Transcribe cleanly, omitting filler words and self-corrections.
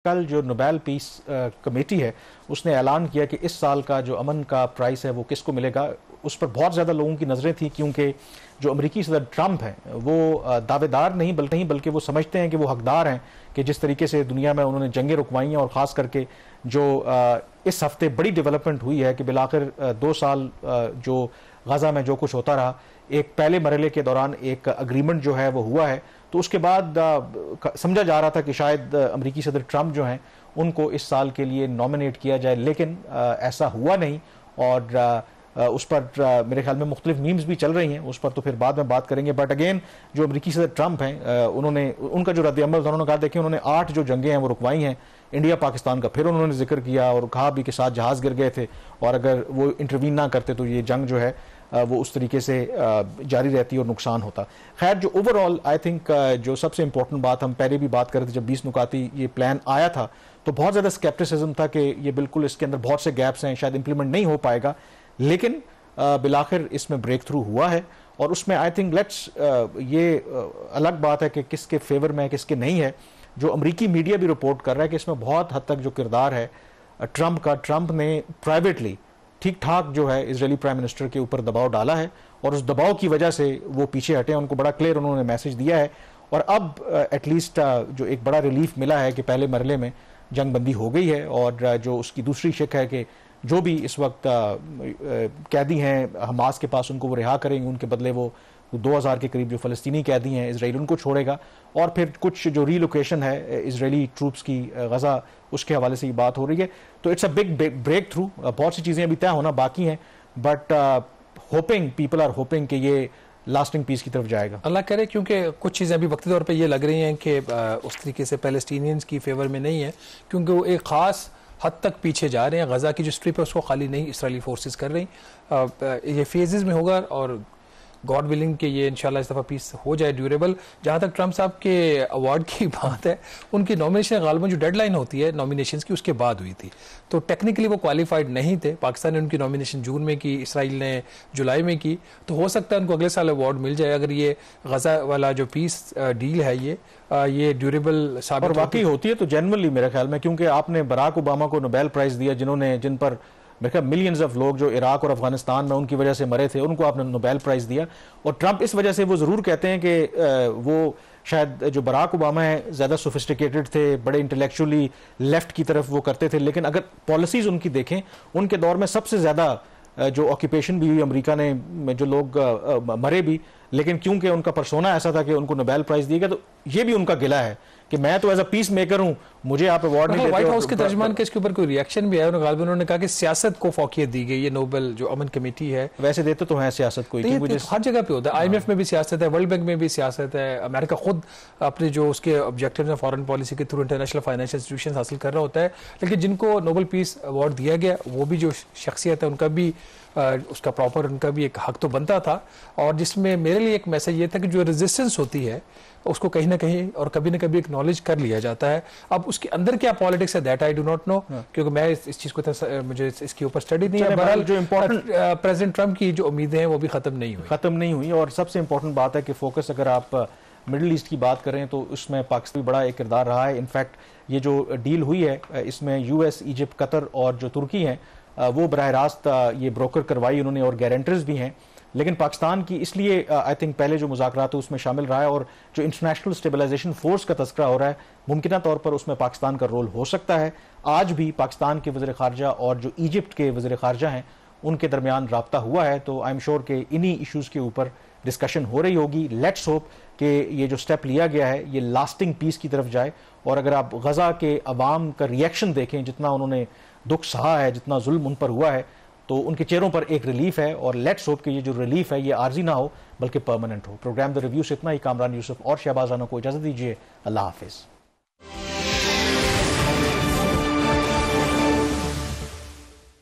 कल जो Nobel peace committee है उसने ऐलान किया कि इस साल का जो अमन का प्राइस है वो किसको मिलेगा। उस पर बहुत ज़्यादा लोगों की नज़रें थी क्योंकि जो अमेरिकी सदर ट्रंप हैं वो दावेदार नहीं बल्कि वो समझते हैं कि वो हकदार हैं कि जिस तरीके से दुनिया में उन्होंने जंगें रुकवाई हैं और ख़ास करके जो इस हफ्ते बड़ी डेवलपमेंट हुई है कि बिलाखिर 2 साल जो गजा में जो कुछ होता रहा, एक पहले मरहले के दौरान एक अग्रीमेंट जो है वो हुआ है, तो उसके बाद समझा जा रहा था कि शायद अमेरिकी सदर ट्रंप जो हैं उनको इस साल के लिए नॉमिनेट किया जाए, लेकिन ऐसा हुआ नहीं। और उस पर मेरे ख्याल में मुख्तलिफ मीम्स भी चल रही हैं, उस पर तो फिर बाद में बात करेंगे। बट अगेन जो अमेरिकी सदर ट्रंप हैं उनका जो रद्द-ए-अमल उन्होंने कहा, देखिए उन्होंने 8 जो जंगें हैं वो रुकवाई हैं इंडिया पाकिस्तान का, फिर उन्होंने जिक्र किया और कहा भी कि 7 जहाज गिर गए थे और अगर वो इंटरवीन ना करते तो ये जंग जो है वो उस तरीके से जारी रहती और नुकसान होता। खैर जो ओवरऑल आई थिंक जो सबसे इंपॉर्टेंट बात, हम पहले भी बात कर रहे थे जब 20 नुकाती ये प्लान आया था तो बहुत ज़्यादा स्केप्टिसिज्म था कि ये बिल्कुल इसके अंदर बहुत से गैप्स हैं, शायद इंप्लीमेंट नहीं हो पाएगा, लेकिन बिलाखिर इसमें ब्रेक थ्रू हुआ है। और उसमें आई थिंक ये अलग बात है कि किसके फेवर में है किसके नहीं है। जो अमरीकी मीडिया भी रिपोर्ट कर रहा है कि इसमें बहुत हद तक जो किरदार है ट्रंप का, ट्रंप ने प्राइवेटली ठीक ठाक जो है इजरायली प्राइम मिनिस्टर के ऊपर दबाव डाला है और उस दबाव की वजह से वो पीछे हटे, उनको बड़ा क्लियर उन्होंने मैसेज दिया है। और अब एटलीस्ट जो एक बड़ा रिलीफ मिला है कि पहले मरहले में जंग बंदी हो गई है और जो उसकी दूसरी शिक है कि जो भी इस वक्त कैदी हैं हमास के पास उनको वो रिहा करेंगे, उनके बदले वो 2000 के करीब जो फ़लस्तीनी कैदी हैं इजराइल उनको छोड़ेगा। और फिर कुछ जो रीलोकेशन है इजरायली ट्रूप्स की गजा, उसके हवाले से ये बात हो रही है। तो it's a big breakthrough. बहुत सी चीज़ें अभी तय होना बाकी हैं, बट पीपल आर होपिंग कि ये लास्टिंग पीस की तरफ जाएगा। अल्लाह करे, क्योंकि कुछ चीज़ें अभी वक्ती तौर पर ये लग रही हैं कि उस तरीके से पैलेस्टीनियंस की फेवर में नहीं है, क्योंकि वो एक ख़ास हद तक पीछे जा रहे हैं। गजा की जो स्ट्रिप है उसको खाली नहीं इसराइली फोर्सेस कर रही। ये फेजेस में होगा और गॉड विलिंग के ये इंशाल्लाह इस दफ़ा पीस हो जाए ड्यूरेबल। जहाँ तक ट्रंप साहब के अवार्ड की बात है, उनकी नॉमिनेशन गालिबन जो डेडलाइन होती है नॉमिनेशंस की उसके बाद हुई थी, तो टेक्निकली वो क्वालिफाइड नहीं थे। पाकिस्तान ने उनकी नॉमिनेशन जून में की, इसराइल ने जुलाई में की, तो हो सकता है उनको अगले साल अवार्ड मिल जाए अगर ये गजा वाला जो पीस डील है ये ड्यूरेबल साबित वाकई होती है। तो जेन्युइनली मेरे ख्याल में, क्योंकि आपने बराक ओबामा को नोबेल प्राइज़ दिया जिन पर मेरे ख्याल मिलियंस ऑफ लोग जो इराक और अफगानिस्तान में उनकी वजह से मरे थे, उनको आपने नोबेल प्राइज़ दिया। और ट्रंप इस वजह से वो ज़रूर कहते हैं कि वो शायद जो बराक ओबामा है ज़्यादा सोफिस्टिकेटेड थे, बड़े इंटेलेक्चुअली लेफ्ट की तरफ वो करते थे, लेकिन अगर पॉलिसीज़ उनकी देखें उनके दौर में सबसे ज़्यादा जो ऑक्यूपेशन भी हुई अमेरिका ने, जो लोग मरे भी, लेकिन क्योंकि उनका परसोना ऐसा था कि उनको नोबेल प्राइज़ दिया गया, तो ये भी उनका गिला है कि मैं तो एज अ पीस मेकर हूं, मुझे आप अवार्ड नहीं देते। व्हाइट हाउस के तर्जमान के इसके ऊपर कोई रिएक्शन भी है, उन्होंने कहा कि सियासत को फौकियत दी गई, ये नोबेल जो अमन कमेटी है। वैसे देते तो है सियासत को, हर जगह पे होता है, IMF में भी सियासत है, वर्ल्ड बैंक में भी सियासत है, अमेरिका खुद अपने जो उसके ऑब्जेक्टिव है फॉरेन पॉलिसी के थ्रू इंटरनेशनल फाइनेंशियल इंस्टीट्यूशन हासिल कर रहा होता है। लेकिन जिनको नोबेल पीस अवार्ड दिया गया वो भी जो शख्सियत है उनका भी उसका प्रॉपर उनका भी एक हक तो बनता था। और जिसमें मेरे लिए एक मैसेज ये था कि जो रेजिस्टेंस होती है उसको कहीं ना कहीं और कभी ना कभी एक्नॉलेज कर लिया जाता है। अब उसके अंदर क्या पॉलिटिक्स है that I do not know, क्योंकि मैं इस चीज को मुझे इसके ऊपर स्टडी नहीं है। बहरहाल जो इम्पोर्टेंट प्रेसिडेंट ट्रंप की जो उम्मीदें हैं वो भी खत्म नहीं हुई। और सबसे इंपॉर्टेंट बात है कि फोकस अगर आप मिडिल ईस्ट की बात करें तो उसमें पाकिस्तान बड़ा एक किरदार रहा है। इनफैक्ट ये जो डील हुई है इसमें US, इजिप्ट, कतर और जो तुर्की हैं वो बराह रास्त ये ब्रोकर करवाई उन्होंने और गारंटर्स भी हैं। लेकिन पाकिस्तान की इसलिए आई थिंक पहले जो मुज़ाकरात उसमें शामिल रहा है और जो इंटरनेशनल स्टेबलाइजेशन फोर्स का तस्करा हो रहा है, मुमकिना तौर पर उसमें पाकिस्तान का रोल हो सकता है। आज भी पाकिस्तान के वज़ीर ख़ारजा और जो इजिप्ट के वज़ीर ख़ारजा हैं उनके दरमियान राब्ता हुआ है, तो आई एम श्योर कि इन्हीं इशूज़ के ऊपर डिस्कशन हो रही होगी। लेट्स होप कि ये जो स्टेप लिया गया है ये लास्टिंग पीस की तरफ जाए। और अगर आप गजा के अवाम का रिएक्शन देखें, जितना उन्होंने दुख सहा है, जितना जुल्म उन पर हुआ है, तो उनके चेहरों पर एक रिलीफ है। और लेट्स होप कि ये जो रिलीफ है ये आर्जी ना हो बल्कि परमानेंट हो। प्रोग्राम द रिव्यू से इतना ही। कामरान यूसुफ और शहबाज राना को इजाजत दीजिए। अल्लाह हाफिज।